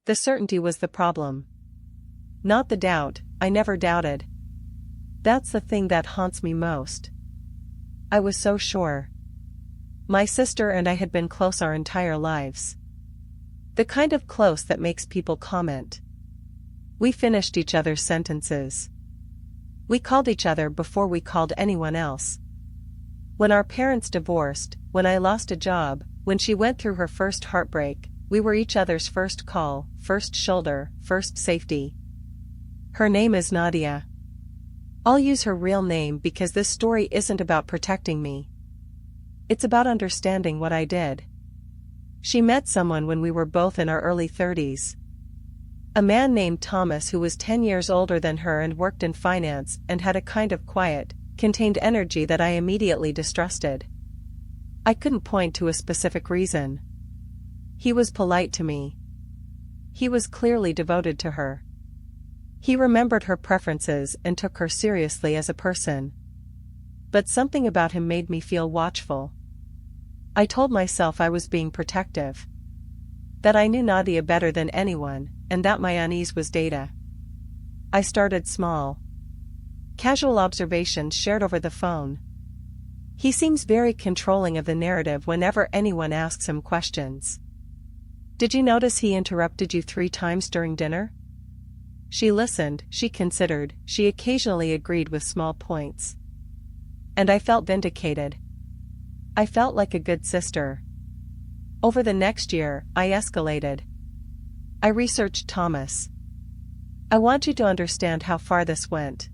The certainty was the problem. Not the doubt. I never doubted. That's the thing that haunts me most. I was so sure. My sister and I had been close our entire lives. The kind of close that makes people comment. We finished each other's sentences. We called each other before we called anyone else. When our parents divorced, when I lost a job, when she went through her first heartbreak, we were each other's first call, first shoulder, first safety. Her name is Nadia. I'll use her real name because this story isn't about protecting me. It's about understanding what I did. She met someone when we were both in our early 30s. A man named Thomas who was 10 years older than her and worked in finance and had a kind of quiet, contained energy that I immediately distrusted. I couldn't point to a specific reason. He was polite to me. He was clearly devoted to her. He remembered her preferences and took her seriously as a person. But something about him made me feel watchful. I told myself I was being protective. That I knew Nadia better than anyone, and that my unease was data. I started small. Casual observations shared over the phone. He seems very controlling of the narrative whenever anyone asks him questions. Did you notice he interrupted you 3 times during dinner? She listened, she considered, she occasionally agreed with small points. And I felt vindicated. I felt like a good sister. Over the next year, I escalated. I researched Thomas. I want you to understand how far this went.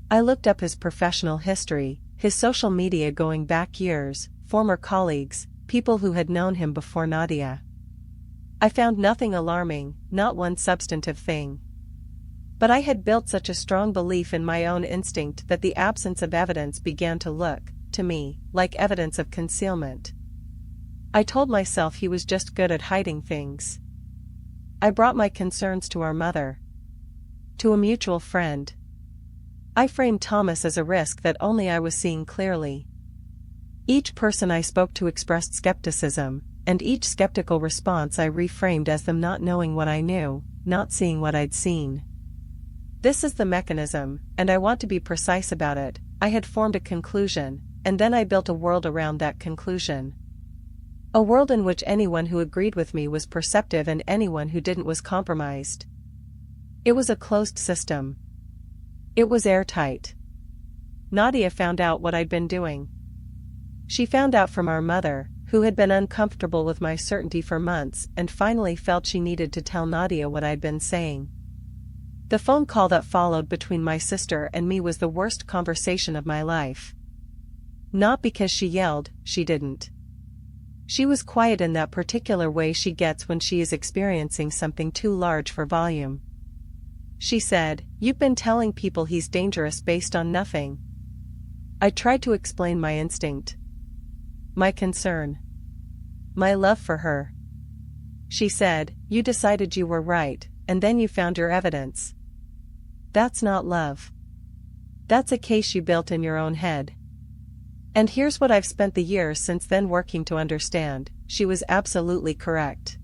I looked up his professional history, his social media going back years, former colleagues, people who had known him before Nadia. I found nothing alarming, not one substantive thing. But I had built such a strong belief in my own instinct that the absence of evidence began to look, to me, like evidence of concealment. I told myself he was just good at hiding things. I brought my concerns to our mother. To a mutual friend. I framed Thomas as a risk that only I was seeing clearly. Each person I spoke to expressed skepticism, and each skeptical response I reframed as them not knowing what I knew, not seeing what I'd seen. This is the mechanism, and I want to be precise about it. I had formed a conclusion, and then I built a world around that conclusion. A world in which anyone who agreed with me was perceptive and anyone who didn't was compromised. It was a closed system. It was airtight. Nadia found out what I'd been doing. She found out from our mother, who had been uncomfortable with my certainty for months and finally felt she needed to tell Nadia what I'd been saying. The phone call that followed between my sister and me was the worst conversation of my life. Not because she yelled, she didn't. She was quiet in that particular way she gets when she is experiencing something too large for volume. She said, "You've been telling people he's dangerous based on nothing." I tried to explain my instinct. My concern. My love for her. She said, "You decided you were right, and then you found your evidence. That's not love. That's a case you built in your own head." And here's what I've spent the years since then working to understand. She was absolutely correct.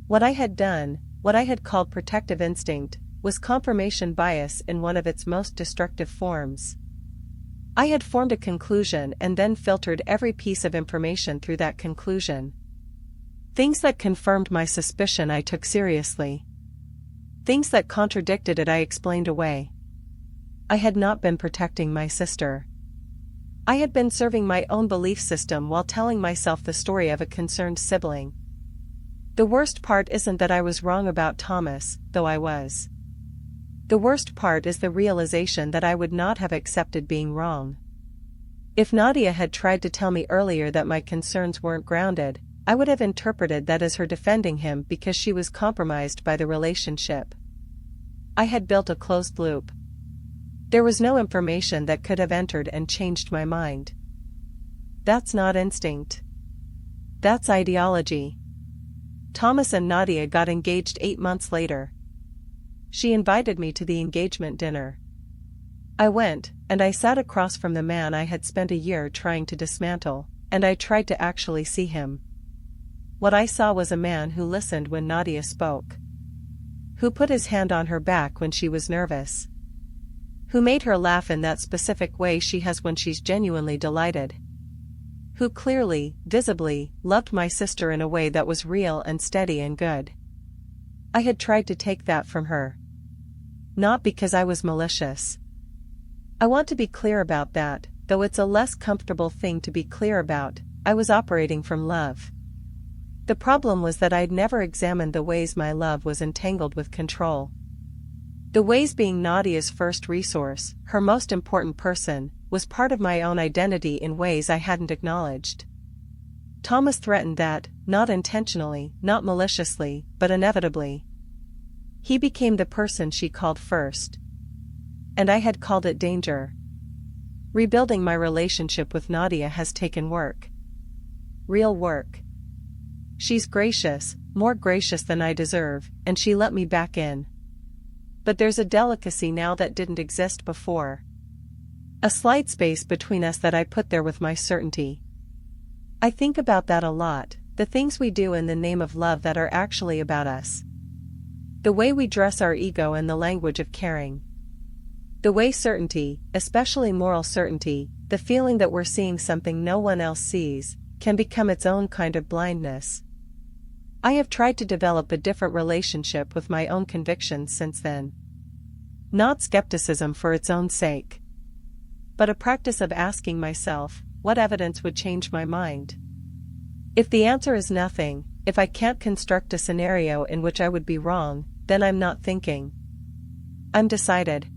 What I had done, what I had called protective instinct, was confirmation bias in one of its most destructive forms. I had formed a conclusion and then filtered every piece of information through that conclusion. Things that confirmed my suspicion I took seriously. Things that contradicted it I explained away. I had not been protecting my sister. I had been serving my own belief system while telling myself the story of a concerned sibling. The worst part isn't that I was wrong about Thomas, though I was. The worst part is the realization that I would not have accepted being wrong. If Nadia had tried to tell me earlier that my concerns weren't grounded, I would have interpreted that as her defending him because she was compromised by the relationship. I had built a closed loop. There was no information that could have entered and changed my mind. That's not instinct. That's ideology. Thomas and Nadia got engaged 8 months later. She invited me to the engagement dinner. I went, and I sat across from the man I had spent a year trying to dismantle, and I tried to actually see him. what I saw was a man who listened when Nadia spoke. Who put his hand on her back when she was nervous. Who made her laugh in that specific way she has when she's genuinely delighted. Who clearly, visibly, loved my sister in a way that was real and steady and good. I had tried to take that from her. Not because I was malicious. I want to be clear about that, though it's a less comfortable thing to be clear about. I was operating from love. The problem was that I'd never examined the ways my love was entangled with control. The ways being Nadia's first resource, her most important person, was part of my own identity in ways I hadn't acknowledged. Thomas threatened that, not intentionally, not maliciously, but inevitably. He became the person she called first. And I had called it danger. Rebuilding my relationship with Nadia has taken work. Real work. She's gracious, more gracious than I deserve, and she let me back in. But there's a delicacy now that didn't exist before. A slight space between us that I put there with my certainty. I think about that a lot, the things we do in the name of love that are actually about us. The way we dress our ego in the language of caring. The way certainty, especially moral certainty, the feeling that we're seeing something no one else sees, can become its own kind of blindness. I have tried to develop a different relationship with my own convictions since then. Not skepticism for its own sake, but a practice of asking myself, what evidence would change my mind? If the answer is nothing, if I can't construct a scenario in which I would be wrong, then I'm not thinking. I'm decided.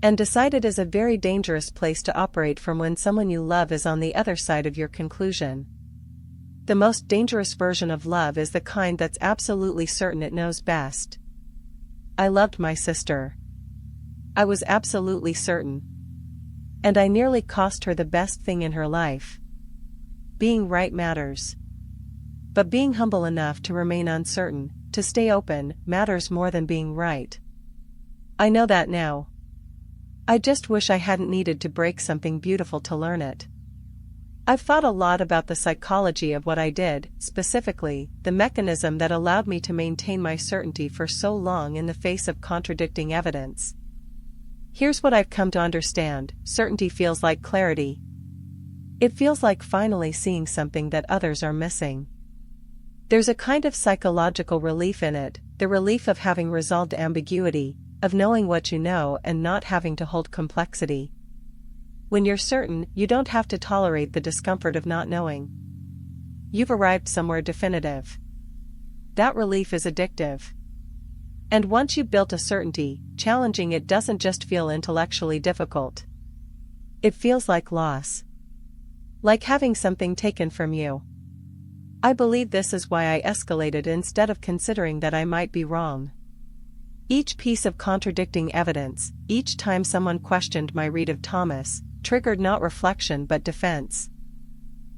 And decided is a very dangerous place to operate from when someone you love is on the other side of your conclusion. The most dangerous version of love is the kind that's absolutely certain it knows best. I loved my sister. I was absolutely certain. And I nearly cost her the best thing in her life. Being right matters. But being humble enough to remain uncertain, to stay open, matters more than being right. I know that now. I just wish I hadn't needed to break something beautiful to learn it. I've thought a lot about the psychology of what I did, specifically, the mechanism that allowed me to maintain my certainty for so long in the face of contradicting evidence. Here's what I've come to understand: certainty feels like clarity. It feels like finally seeing something that others are missing. There's a kind of psychological relief in it, the relief of having resolved ambiguity, of knowing what you know and not having to hold complexity. When you're certain, you don't have to tolerate the discomfort of not knowing. You've arrived somewhere definitive. That relief is addictive. And once you've built a certainty, challenging it doesn't just feel intellectually difficult. It feels like loss. Like having something taken from you. I believe this is why I escalated instead of considering that I might be wrong. Each piece of contradicting evidence, each time someone questioned my read of Thomas, triggered not reflection but defense.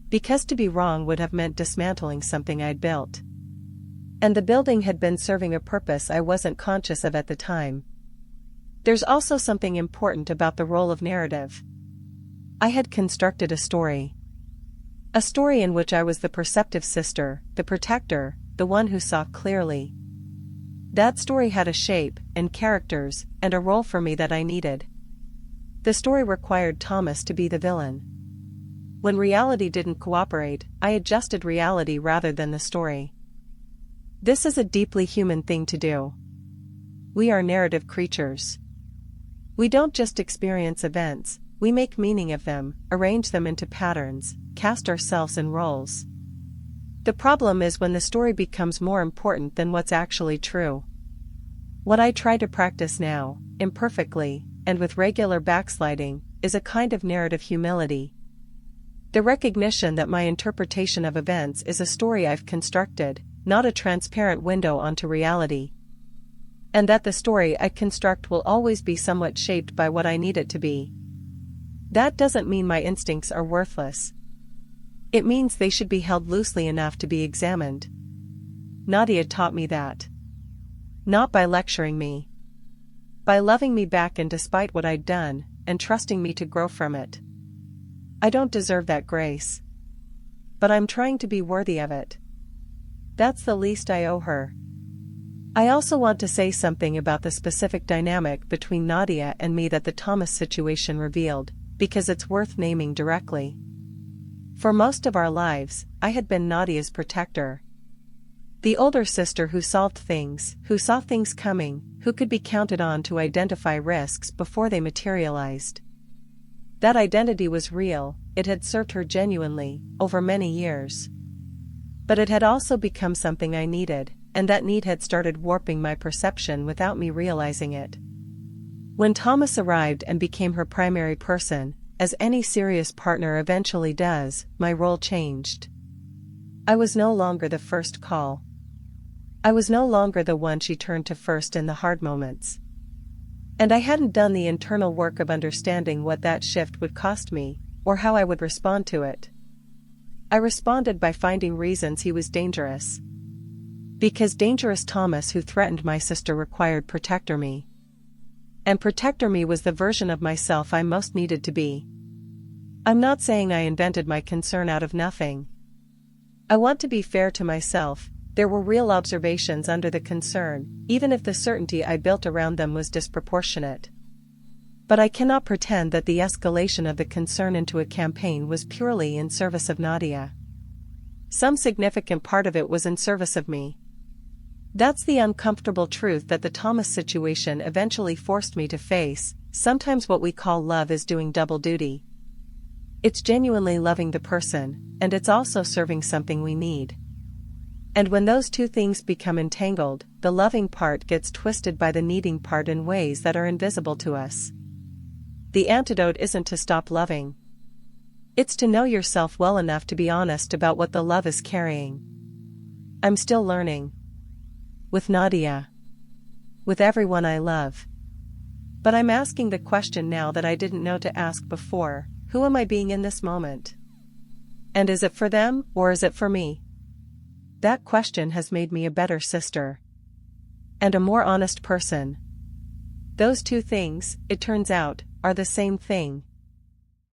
Because to be wrong would have meant dismantling something I'd built. And the building had been serving a purpose I wasn't conscious of at the time. There's also something important about the role of narrative. I had constructed a story. A story in which I was the perceptive sister, the protector, the one who saw clearly. That story had a shape, and characters, and a role for me that I needed. The story required Thomas to be the villain. When reality didn't cooperate, I adjusted reality rather than the story. This is a deeply human thing to do. We are narrative creatures. We don't just experience events, we make meaning of them, arrange them into patterns, cast ourselves in roles. The problem is when the story becomes more important than what's actually true. What I try to practice now, imperfectly, and with regular backsliding, is a kind of narrative humility. The recognition that my interpretation of events is a story I've constructed, not a transparent window onto reality. And that the story I construct will always be somewhat shaped by what I need it to be. That doesn't mean my instincts are worthless. It means they should be held loosely enough to be examined. Nadia taught me that. Not by lecturing me. By loving me back and despite what I'd done, and trusting me to grow from it. I don't deserve that grace. But I'm trying to be worthy of it. That's the least I owe her. I also want to say something about the specific dynamic between Nadia and me that the Thomas situation revealed, because it's worth naming directly. For most of our lives, I had been Nadia's protector. The older sister who solved things, who saw things coming, who could be counted on to identify risks before they materialized. That identity was real, it had served her genuinely, over many years. But it had also become something I needed, and that need had started warping my perception without me realizing it. When Thomas arrived and became her primary person, as any serious partner eventually does, my role changed. I was no longer the first call. I was no longer the one she turned to first in the hard moments. And I hadn't done the internal work of understanding what that shift would cost me, or how I would respond to it. I responded by finding reasons he was dangerous. Because dangerous Thomas who threatened my sister required protector me. And protector me was the version of myself I most needed to be. I'm not saying I invented my concern out of nothing. I want to be fair to myself, there were real observations under the concern, even if the certainty I built around them was disproportionate. But I cannot pretend that the escalation of the concern into a campaign was purely in service of Nadia. Some significant part of it was in service of me. That's the uncomfortable truth that the Thomas situation eventually forced me to face. Sometimes what we call love is doing double duty. It's genuinely loving the person, and it's also serving something we need. And when those two things become entangled, the loving part gets twisted by the needing part in ways that are invisible to us. The antidote isn't to stop loving. It's to know yourself well enough to be honest about what the love is carrying. I'm still learning. With Nadia. With everyone I love. But I'm asking the question now that I didn't know to ask before: who am I being in this moment? And is it for them, or is it for me? That question has made me a better sister. And a more honest person. Those two things, it turns out, are the same thing.